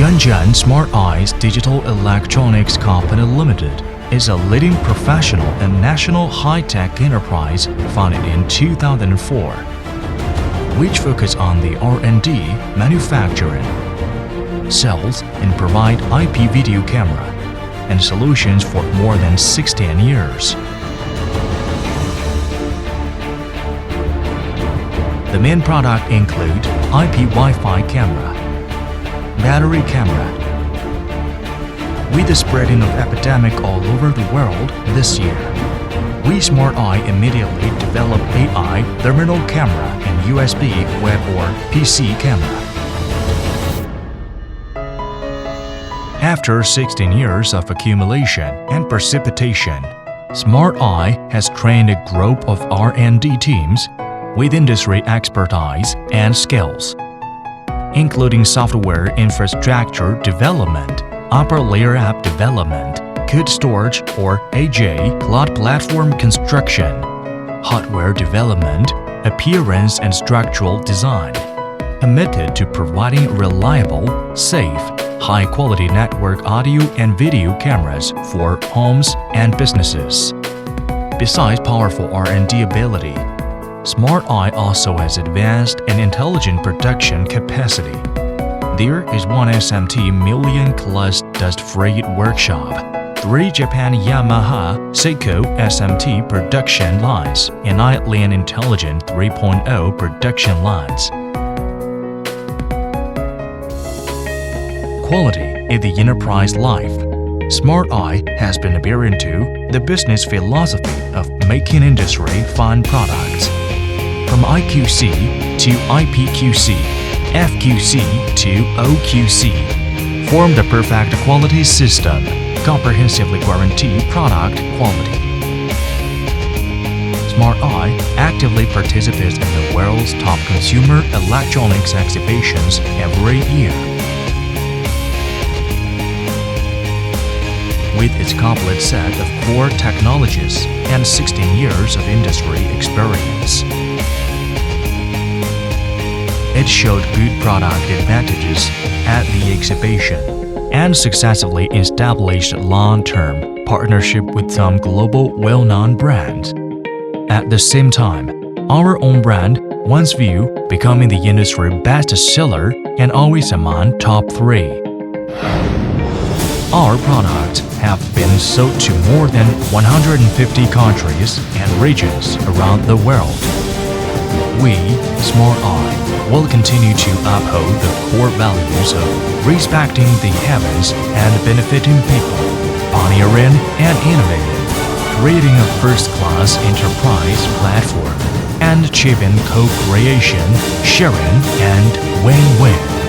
Shenzhen Smarteye's Digital Electronics Company Limited is a leading professional and national high-tech enterprise founded in 2004, which focus on the R&D, manufacturing, sales, and provide IP video camera and solutions for more than 16 years. The main product include IP Wi-Fi camera, battery camera. With the spreading of epidemic all over the world this year, we Smarteye immediately developed AI terminal camera and USB web or PC camera. After 16 years of accumulation and precipitation, Smarteye has trained a group of R&D teams with industry expertise and skills, including software infrastructure development, upper layer app development, code storage or AJ, cloud platform construction, hardware development, appearance and structural design, committed to providing reliable, safe, high-quality network audio and video cameras for homes and businesses. Besides powerful R&D ability, Smarteye also has advanced and intelligent production capacity. There is one SMT million-class dust-free workshop, 3 Japan Yamaha Seiko SMT production lines, and 9 Lian Intelligent 3.0 production lines. Quality is the enterprise life. Smarteye has been adhering to the business philosophy of making industry fun products. From IQC to IPQC, FQC to OQC, form the perfect quality system, comprehensively guarantee product quality. Smarteye actively participates in the world's top consumer electronics exhibitions every year. With its complete set of core technologies and 16 years of industry experience, it showed good product advantages at the exhibition and successfully established long-term partnership with some global well-known brands. At the same time, our own brand once viewed becoming the industry bestseller and always among top 3. Our products have been sold to more than 150 countries and regions around the world. We, Smarteye, will continue to uphold the core values of respecting the heavens and benefiting people, pioneering and innovating, creating a first-class enterprise platform, and achieving co-creation, sharing, and win-win.